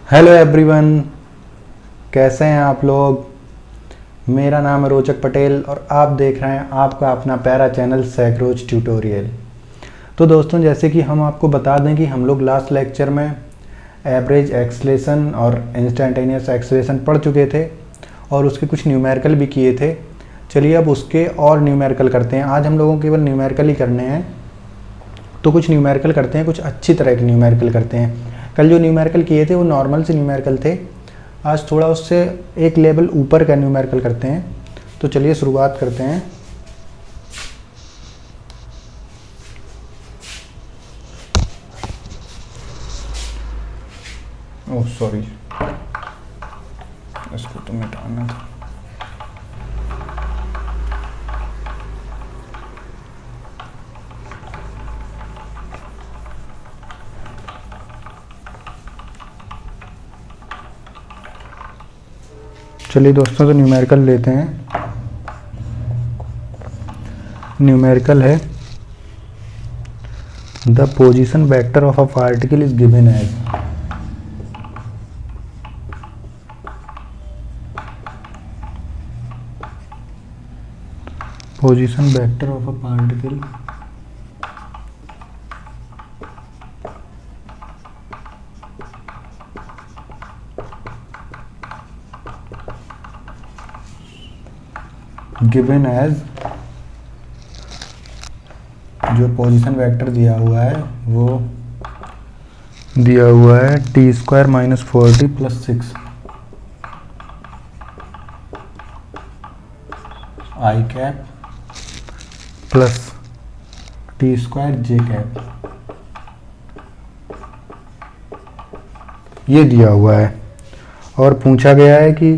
Hello everyone, कैसे हैं आप लोग। मेरा नाम है रोचक पटेल और आप देख रहे हैं आपका अपना प्यारा चैनल सैकरोज ट्यूटोरियल। तो दोस्तों, जैसे कि हम आपको बता दें कि हम लोग लास्ट लेक्चर में एवरेज एक्सलेशन और इंस्टेंटेनियस एक्सलेशन पढ़ चुके थे और उसके कुछ न्यूमेरिकल भी किए थे। चलिए अब उसके और न्यूमेरिकल करते हैं। आज हम लोगों को केवल न्यूमेरिकल ही करने हैं, तो कुछ न्यूमेरिकल करते हैं, कुछ अच्छी तरह के न्यूमेरिकल करते हैं। कल जो न्यूमेरिकल किए थे वो नॉर्मल से न्यूमेरिकल थे, आज थोड़ा उससे एक लेवल ऊपर का न्यूमेरिकल करते हैं। तो चलिए शुरुआत करते हैं। ओह सॉरी, इसको तो मिटाना था। चलिए दोस्तों, तो न्यूमेरिकल लेते हैं। न्यूमेरिकल है the position vector of a particle is given as. Position vector of a particle given as, जो पोजीशन वेक्टर दिया हुआ है वो दिया हुआ है t² - 4t + 6 i cap plus t² j cap, ये दिया हुआ है। और पूछा गया है कि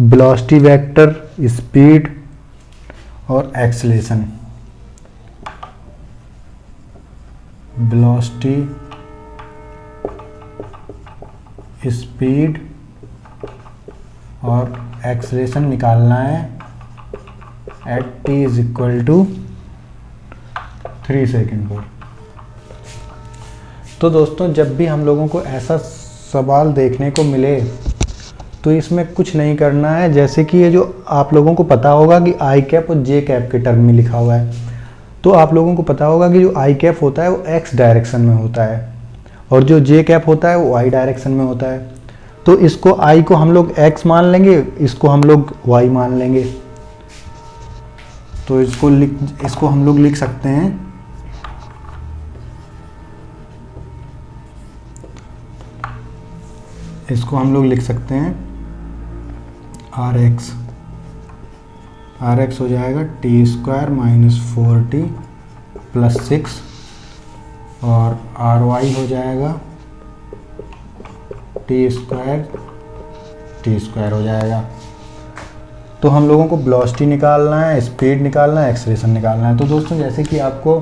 वेलोसिटी वेक्टर, स्पीड और एक्सेलेरेशन। वेलोसिटी, स्पीड और एक्सेलेरेशन निकालना है एट t = 3 सेकेंड पर। तो दोस्तों, जब भी हम लोगों को ऐसा सवाल देखने को मिले तो इसमें कुछ नहीं करना है। जैसे कि ये जो आप लोगों को पता होगा कि आई कैप और जे कैप के टर्म में लिखा हुआ है, तो आप लोगों को पता होगा कि जो आई कैप होता है वो एक्स डायरेक्शन में होता है और जो जे कैप होता है वो वाई डायरेक्शन में होता है। तो इसको आई को हम लोग एक्स मान लेंगे, इसको हम लोग वाई मान लेंगे। तो इसको हम लोग लिख सकते हैं आर एक्स हो जाएगा t² - 4t + 6 और आर वाई हो जाएगा t² हो जाएगा। तो हम लोगों को वेलोसिटी निकालना है, स्पीड निकालना है, एक्सेलेरेशन निकालना है। तो दोस्तों, जैसे कि आपको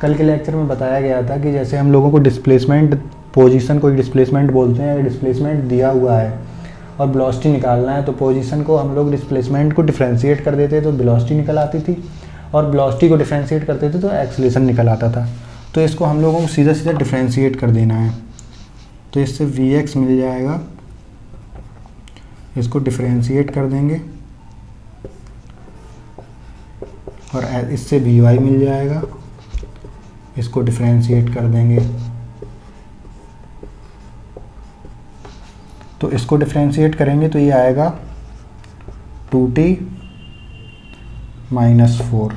कल के लेक्चर में बताया गया था कि जैसे हम लोगों को डिस्प्लेसमेंट, पोजीशन को डिस्प्लेसमेंट बोलते हैं, डिस्प्लेसमेंट दिया हुआ है और वेलोसिटी निकालना है, तो पोजीशन को हम लोग डिस्प्लेसमेंट को डिफरेंशिएट कर देते तो वेलोसिटी निकल आती थी और वेलोसिटी को डिफरेंशिएट करते थे तो एक्सेलेरेशन निकल आता था। तो इसको हम लोगों को सीधा सीधा डिफरेंशिएट कर देना है। तो इससे Vx मिल जाएगा, इसको डिफरेंशिएट कर देंगे और इससे Vy मिल जाएगा, इसको डिफरेंशिएट कर देंगे। तो इसको डिफरेंशिएट करेंगे तो ये आएगा 2t - 4,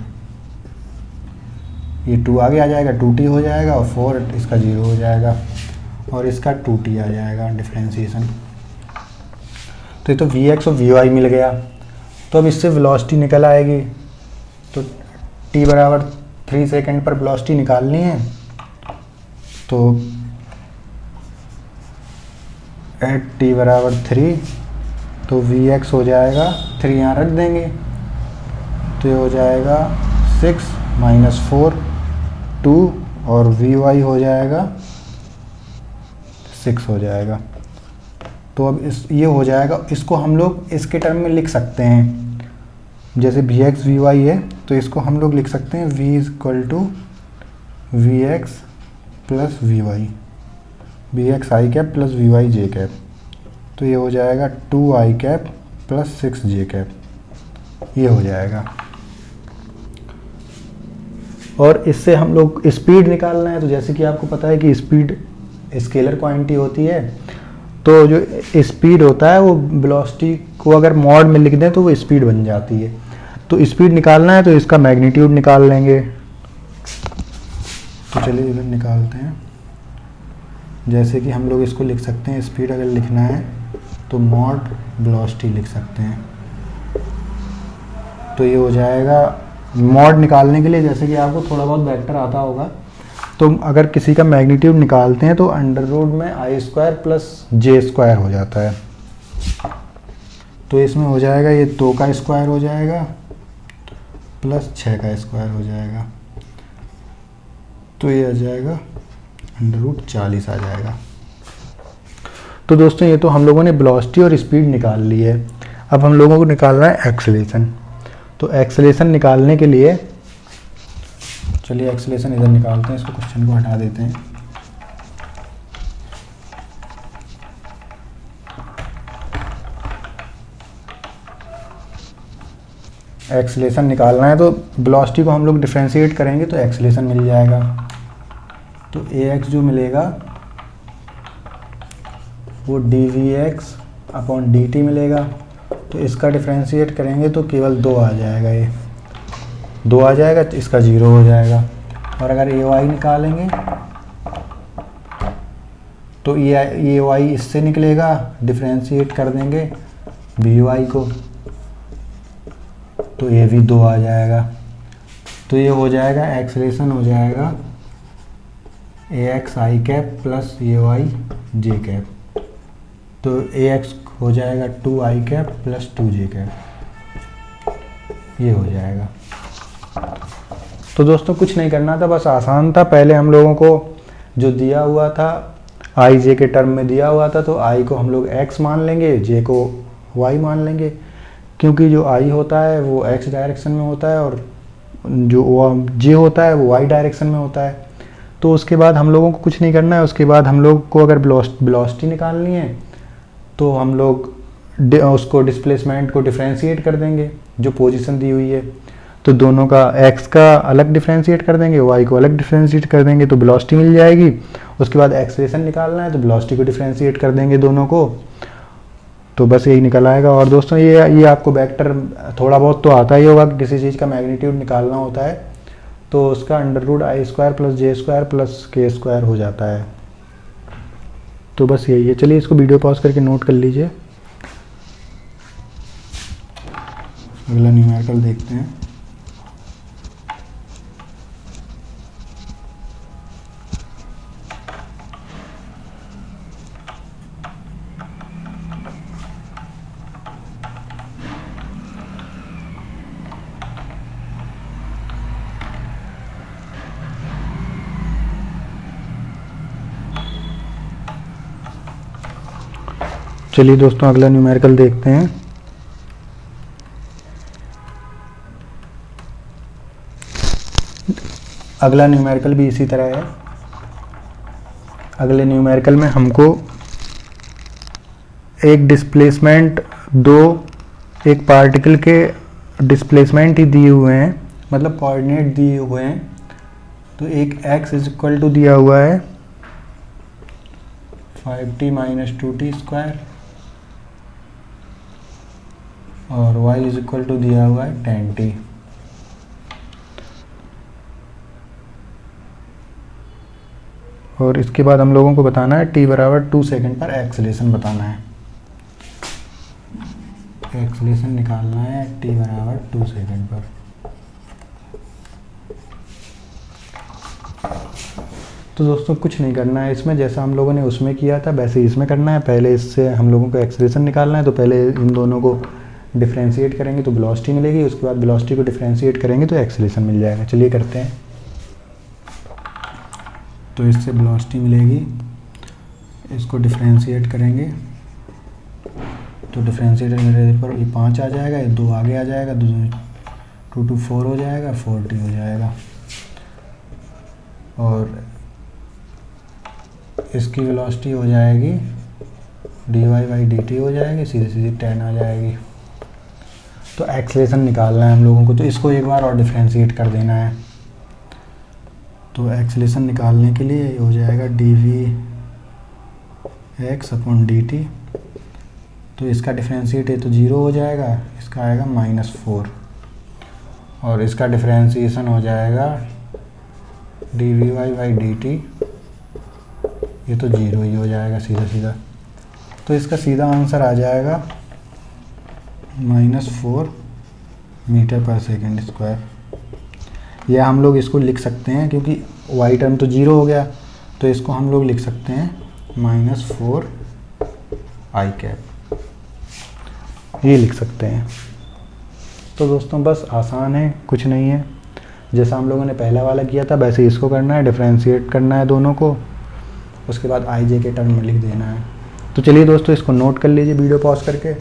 ये 2 आगे आ जाएगा, 2t हो जाएगा और 4 इसका 0 हो जाएगा और इसका 2t आ जाएगा डिफरेंशिएशन। तो ये तो Vx और Vy मिल गया। तो अब इससे वेलोसिटी निकल आएगी। तो t = 3 सेकेंड पर वेलोसिटी निकालनी है, तो एट t = 3, तो Vx हो जाएगा 3 यहाँ रख देंगे तो ये हो जाएगा 6 - 4 2 और Vy हो जाएगा 6 हो जाएगा। तो अब ये हो जाएगा, इसको हम लोग इसके टर्म में लिख सकते हैं। जैसे Vx Vy है तो इसको हम लोग लिख सकते हैं V = Vx + Vy। B X I cap plus V Y J cap, तो ये हो जाएगा 2 I cap plus 6 J cap, ये हो जाएगा। और इससे हम लोग स्पीड निकालना है, तो जैसे कि आपको पता है कि स्पीड स्केलर क्वांटिटी होती है, तो जो स्पीड होता है वो वेलोसिटी को अगर मॉड में लिख दें तो वो स्पीड बन जाती है। तो स्पीड निकालना है तो इसका मैग्नीट्यूड निकाल लेंगे। तो चलिए इधर निकालते हैं। जैसे कि हम लोग इसको लिख सकते हैं, स्पीड अगर लिखना है तो मॉड वेलोसिटी लिख सकते हैं। तो ये हो जाएगा मॉड निकालने के लिए, जैसे कि आपको थोड़ा बहुत वेक्टर आता होगा, तो अगर किसी का मैग्नीट्यूड निकालते हैं तो अंडर रूट में आई स्क्वायर प्लस जे स्क्वायर हो जाता है। तो इसमें हो जाएगा ये 2 का स्क्वायर हो जाएगा प्लस 6 का स्क्वायर हो जाएगा, तो ये आ जाएगा अंडर रूट 40 आ जाएगा। तो दोस्तों ये तो हम लोगों ने वेलोसिटी और स्पीड निकाल ली है। अब हम लोगों को निकालना है एक्सेलरेशन। तो एक्सेलरेशन निकालने के लिए चलिए एक्सेलरेशन इधर निकालते हैं, इसको क्वेश्चन को हटा देते हैं। एक्सेलरेशन निकालना है तो वेलोसिटी को हम लोग डिफरेंशिएट करेंगे तो एक्सेलरेशन मिल जाएगा। तो ए एक्स जो मिलेगा वो D V X upon D T मिलेगा। तो इसका डिफरेंशिएट करेंगे तो केवल 2 आ जाएगा, ये 2 आ जाएगा, तो इसका 0 हो जाएगा। और अगर ए वाई निकालेंगे तो ये वाई इससे निकलेगा, डिफरेंशिएट कर देंगे बी वाई को, तो ये भी 2 आ जाएगा। तो ये हो जाएगा एक्सेलरेशन हो जाएगा ए x I cap plus A Y J cap. तो ए एक्स हो जाएगा 2 I cap plus 2 J cap, ये हो जाएगा। तो दोस्तों कुछ नहीं करना था, बस आसान था। पहले हम लोगों को जो दिया हुआ था आई जे के टर्म में दिया हुआ था, तो आई को हम लोग एक्स मान लेंगे, जे को वाई मान लेंगे, क्योंकि जो आई होता है वो एक्स डायरेक्शन में होता है और जो जे होता है वो वाई डायरेक्शन में होता है। तो उसके बाद हम लोगों को कुछ नहीं करना है। उसके बाद हम लोग को अगर वेलोसिटी निकालनी है तो हम लोग उसको डिस्प्लेसमेंट को डिफरेंशिएट कर देंगे जो पोजीशन दी हुई है। तो दोनों का एक्स का अलग डिफरेंशिएट कर देंगे, वाई को अलग डिफरेंशिएट कर देंगे, तो वेलोसिटी मिल जाएगी। उसके बाद एक्सेलरेशन निकालना है तो वेलोसिटी को डिफरेंशिएट कर देंगे दोनों को, तो बस यही निकल आएगा। और दोस्तों ये आपको वेक्टर थोड़ा बहुत तो आता ही होगा कि किसी चीज़ का मैग्नीट्यूड निकालना होता है तो उसका under root I square plus J square plus K square हो जाता है। तो बस यही है। चलिए इसको वीडियो पॉज करके नोट कर लीजिए। अगला न्यूमेरिकल देखते हैं। चलिए दोस्तों अगला न्यूमेरिकल देखते हैं। अगला न्यूमेरिकल भी इसी तरह है। अगले न्यूमेरिकल में हमको एक डिस्प्लेसमेंट एक पार्टिकल के डिस्प्लेसमेंट ही दिए हुए हैं, मतलब कोऑर्डिनेट दिए हुए हैं। तो एक x इज इक्वल टू दिया हुआ है 5t माइनस 2t स्क्वायर और y इज इक्वल टू दिया हुआ है 10t। और इसके बाद हम लोगों को बताना है t बराबर 2 सेकेंड पर एक्सेलरेशन बताना है। एक्सेलरेशन निकालना है t बराबर 2 सेकेंड पर। तो दोस्तों कुछ नहीं करना है इसमें, जैसा हम लोगों ने उसमें किया था वैसे ही इसमें करना है। पहले इससे हम लोगों को एक्सेलरेशन निकालना है, तो पहले इन दोनों को डिफरेंशिएट करेंगे तो वेलोसिटी मिलेगी, उसके बाद वेलोसिटी को डिफरेंशिएट करेंगे तो एक्सेलरेशन मिल जाएगा। चलिए करते हैं। तो इससे वेलोसिटी मिलेगी, इसको डिफरेंशिएट करेंगे तो डिफरेंशिएट करने पर ये 5 आ जाएगा, ये 2 आगे आ जाएगा, 2 2 4 हो जाएगा, 4t हो जाएगा। और इसकी वेलोसिटी हो जाएगी dy बाई dt हो जाएगी, सीधे सीधे 10 आ जाएगी। तो एक्सेलेरेशन निकालना है हम लोगों को, तो इसको एक बार और डिफ्रेंशिएट कर देना है। तो एक्सेलेरेशन निकालने के लिए ये हो जाएगा dv x अपॉन dt। तो इसका डिफ्रेंशिएट है तो 0 हो जाएगा, इसका आएगा -4 और इसका डिफ्रेंशिएशन हो जाएगा dvy बाई dt, ये तो 0 ही हो जाएगा सीधा सीधा। तो इसका सीधा आंसर आ जाएगा -4 मीटर पर सेकेंड स्क्वायर। या हम लोग इसको लिख सकते हैं, क्योंकि y टर्म तो 0 हो गया, तो इसको हम लोग लिख सकते हैं -4 i कैप, ये लिख सकते हैं। तो दोस्तों बस आसान है, कुछ नहीं है। जैसा हम लोगों ने पहला वाला किया था वैसे इसको करना है, डिफरेंशिएट करना है दोनों को, उसके बाद आई जे के टर्म में लिख देना है। तो चलिए दोस्तों इसको नोट कर लीजिए वीडियो पॉज करके,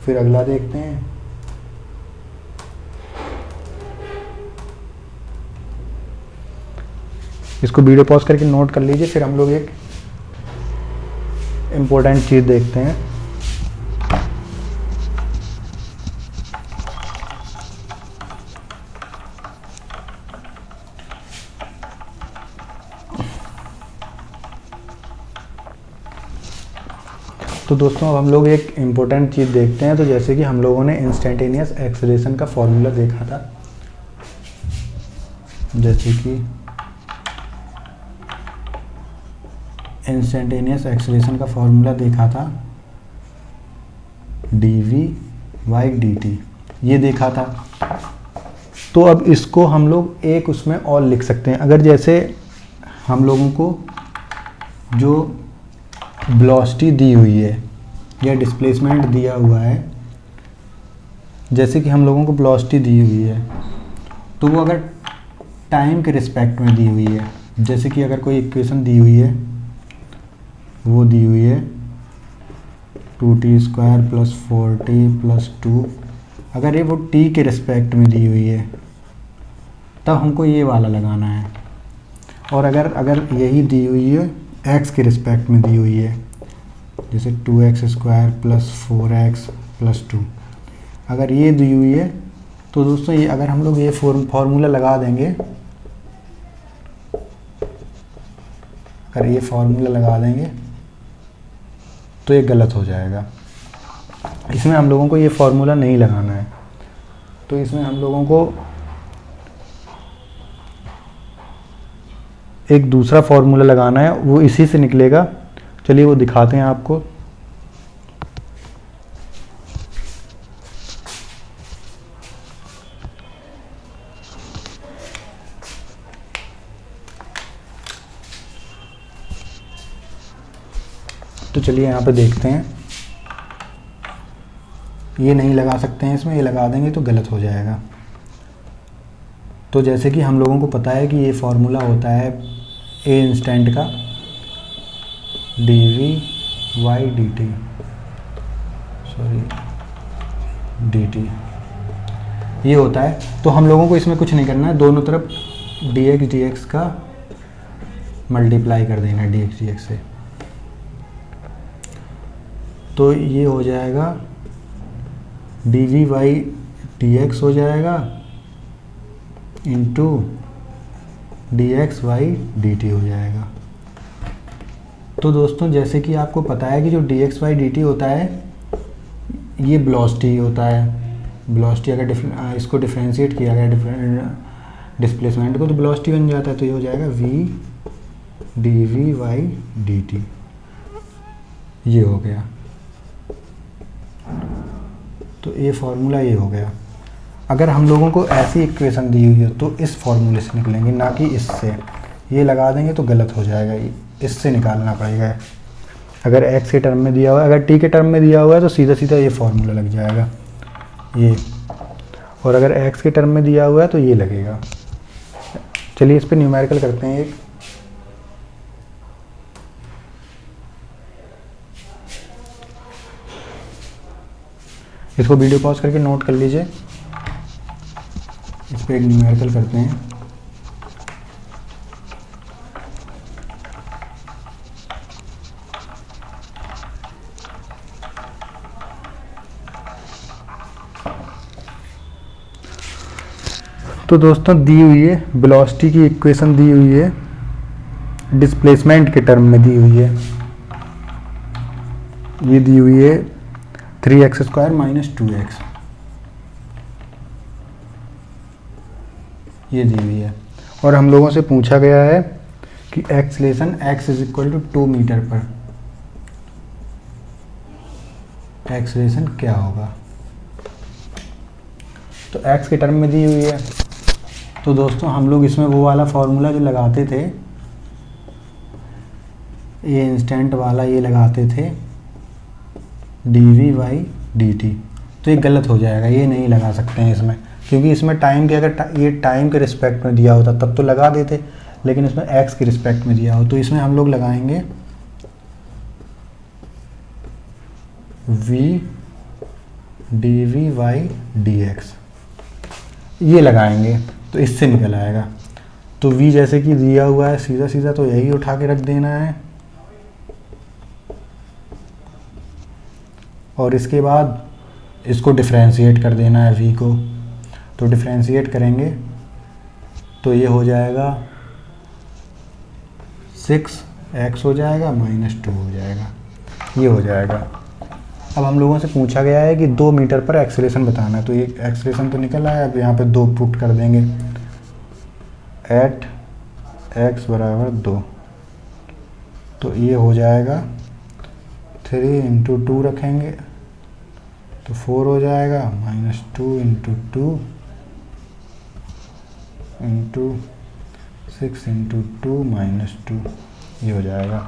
फिर अगला देखते हैं। इसको वीडियो पॉज करके नोट कर लीजिए, फिर हम लोग एक इम्पोर्टेंट चीज़ देखते हैं। तो दोस्तों अब हम लोग एक इम्पोर्टेंट चीज़ देखते हैं। तो जैसे कि हम लोगों ने इंस्टेंटेनियस एक्सेलरेशन का फॉर्मूला देखा था, जैसे कि इंस्टेंटेनियस एक्सेलरेशन का फॉर्मूला देखा था dv बाई dt, ये देखा था। तो अब इसको हम लोग एक उसमें और लिख सकते हैं। अगर जैसे हम लोगों को जो वेलोसिटी दी हुई है या डिस्प्लेसमेंट दिया हुआ है, जैसे कि हम लोगों को वेलोसिटी दी हुई है, तो वो अगर टाइम के रिस्पेक्ट में दी हुई है, जैसे कि अगर कोई इक्वेशन दी हुई है, वो दी हुई है 2t² + 4t + 2, अगर ये वो t के रिस्पेक्ट में दी हुई है तब हमको ये वाला लगाना है। और अगर यही दी हुई है x के रिस्पेक्ट में दी हुई है, जैसे 2x² + 4x + 2, अगर ये दी हुई है तो दोस्तों ये अगर हम लोग ये फॉर्मूला लगा देंगे, अगर ये फॉर्मूला लगा देंगे तो ये गलत हो जाएगा। इसमें हम लोगों को ये फॉर्मूला नहीं लगाना है। तो इसमें हम लोगों को एक दूसरा फॉर्मूला लगाना है, वो इसी से निकलेगा। चलिए वो दिखाते हैं आपको। तो चलिए यहाँ पे देखते हैं। ये नहीं लगा सकते हैं इसमें, ये लगा देंगे तो गलत हो जाएगा। तो जैसे कि हम लोगों को पता है कि ये फॉर्मूला होता है ए इंस्टेंट का dv बाई dt, dt ये होता है। तो हम लोगों को इसमें कुछ नहीं करना है, दोनों तरफ dx का मल्टीप्लाई कर देना है dx से। तो ये हो जाएगा dv बाई dx हो जाएगा इंटू dx बाई dt हो जाएगा। तो दोस्तों जैसे कि आपको पता है कि जो dx बाई dt होता है ये वेलोसिटी होता है। वेलोसिटी अगर इसको डिफरेंशिएट किया गया डिस्प्लेसमेंट को तो वेलोसिटी बन जाता है। तो ये हो जाएगा v dv बाई dt, ये हो गया। तो ये फॉर्मूला ये हो गया। अगर हम लोगों को ऐसी इक्वेशन दी हुई है तो इस फॉर्मूले से निकलेंगे, ना कि इससे। ये लगा देंगे तो गलत हो जाएगा, इससे निकालना पड़ेगा। अगर x के टर्म में दिया हुआ है, अगर t के टर्म में दिया हुआ है तो सीधा सीधा ये फॉर्मूला लग जाएगा ये, और अगर x के टर्म में दिया हुआ है तो ये लगेगा। चलिए इस पर न्यूमेरिकल करते हैं एक। इसको वीडियो पॉज करके नोट कर लीजिए। इस पर एक न्यूमेरिकल करते हैं। तो दोस्तों दी हुई है वेलोसिटी की इक्वेशन दी हुई है, डिस्प्लेसमेंट के टर्म में दी हुई है। ये दी हुई है 3x² - 2x, ये दी हुई है। और हम लोगों से पूछा गया है कि एक्सलेशन x = 2 मीटर पर एक्सलेशन क्या होगा। तो x के टर्म में दी हुई है, तो दोस्तों हम लोग इसमें वो वाला फॉर्मूला जो लगाते थे, ये इंस्टेंट वाला ये लगाते थे dv/dt, तो ये गलत हो जाएगा, ये नहीं लगा सकते हैं इसमें, क्योंकि इसमें टाइम के अगर ये टाइम के रिस्पेक्ट में दिया होता तब तो लगा देते, लेकिन इसमें x के रिस्पेक्ट में दिया हो, तो इसमें हम लोग लगाएंगे v dv/dx, ये लगाएंगे तो इससे निकल आएगा। तो v जैसे कि दिया हुआ है सीधा सीधा, तो यही उठा के रख देना है, और इसके बाद इसको डिफरेंशिएट कर देना है v को। तो डिफरेंशिएट करेंगे तो ये हो जाएगा 6x हो जाएगा -2 हो जाएगा, ये हो जाएगा। अब हम लोगों से पूछा गया है कि 2 मीटर पर एक्सेलरेशन बताना है, तो ये एक्सेलरेशन तो निकल आया, अब यहाँ पे 2 पुट कर देंगे एट x = 2, तो ये हो जाएगा 3 × 2 रखेंगे तो 4 हो जाएगा, -2 × 2 × 6 × 2 - 2, ये हो जाएगा।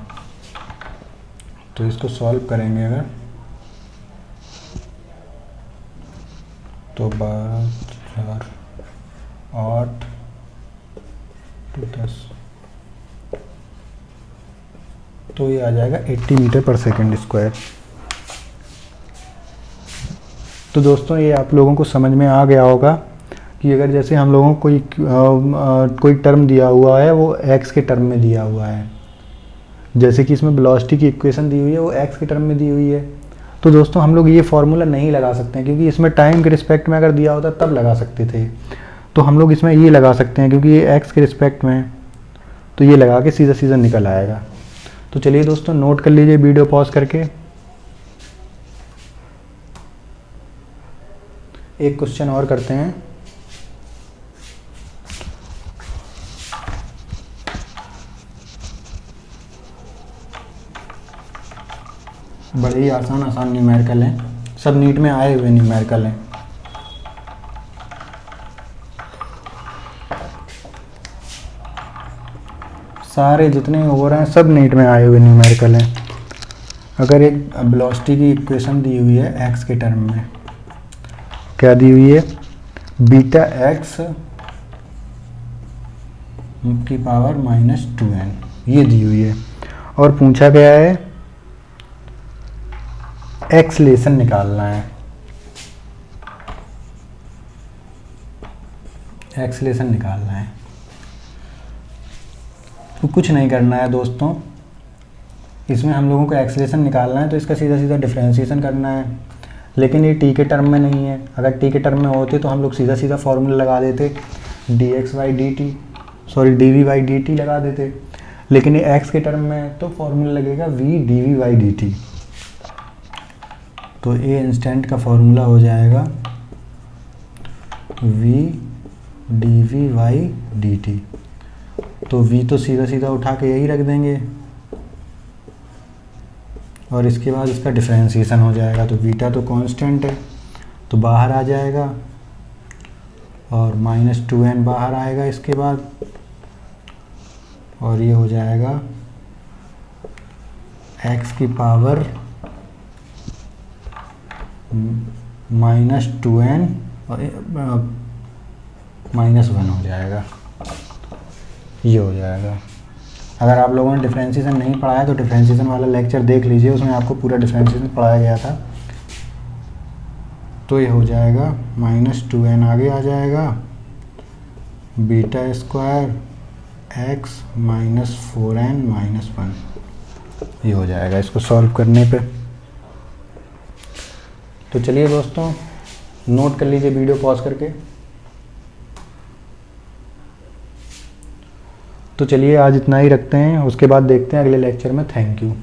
तो इसको सॉल्व करेंगे अगर, तो 12 4 8 2 10, तो ये आ जाएगा 80 मीटर पर सेकंड स्क्वायर। तो दोस्तों ये आप लोगों को समझ में आ गया होगा कि अगर जैसे हम लोगों को कोई टर्म दिया हुआ है, वो x के टर्म में दिया हुआ है, जैसे कि इसमें वेलोसिटी की इक्वेशन दी हुई है वो x के टर्म में दी हुई है, तो दोस्तों हम लोग ये फॉर्मूला नहीं लगा सकते हैं, क्योंकि इसमें टाइम के रिस्पेक्ट में अगर दिया होता तब लगा सकते थे। तो हम लोग इसमें ये लगा सकते हैं क्योंकि ये x के रिस्पेक्ट में है, तो ये लगा के सीधा सीधा निकल आएगा। तो चलिए दोस्तों नोट कर लीजिए वीडियो पॉज करके। एक क्वेश्चन और करते हैं। बड़े ही आसान न्यूमेरिकल हैं, सब नीट में आए हुए न्यूमेरिकल हैं। सारे जितने हो रहे हैं सब नीट में आए हुए न्यूमेरिकल हैं। अगर एक वेलोसिटी की इक्वेशन दी हुई है x के टर्म में, क्या दी हुई है, बीटा x की पावर -2n, ये दी हुई है, और पूछा गया है एक्सलेशन निकालना है, एक्सलेशन निकालना है। तो कुछ नहीं करना है दोस्तों, इसमें हम लोगों को एक्सलेशन निकालना है तो इसका सीधा सीधा डिफरेंशिएशन करना है, लेकिन ये टी के टर्म में नहीं है। अगर टी के टर्म में होते तो हम लोग सीधा सीधा फॉर्मूला लगा देते dv/dt लगा देते, लेकिन ये x के टर्म में है तो फॉर्मूला लगेगा v dv/dt। तो ये इंस्टेंट का फॉर्मूला हो जाएगा v dv/dt। तो v तो सीधा सीधा उठा के यही रख देंगे, और इसके बाद इसका डिफरेंशिएशन हो जाएगा। तो बीटा तो कांस्टेंट है तो बाहर आ जाएगा, और -2n बाहर आएगा इसके बाद, और ये हो जाएगा x की पावर -2n और -1 हो जाएगा, ये हो जाएगा। अगर आप लोगों ने डिफरेंशिएशन नहीं पढ़ा है तो डिफरेंशिएशन वाला लेक्चर देख लीजिए, उसमें आपको पूरा डिफरेंशिएशन पढ़ाया गया था। तो ये हो जाएगा -2n आगे आ जाएगा, बीटा स्क्वायर x -4n -1, ये हो जाएगा इसको सॉल्व करने पे। तो चलिए दोस्तों नोट कर लीजिए वीडियो पॉज करके। तो चलिए आज इतना ही रखते हैं, उसके बाद देखते हैं अगले लेक्चर में। Thank you.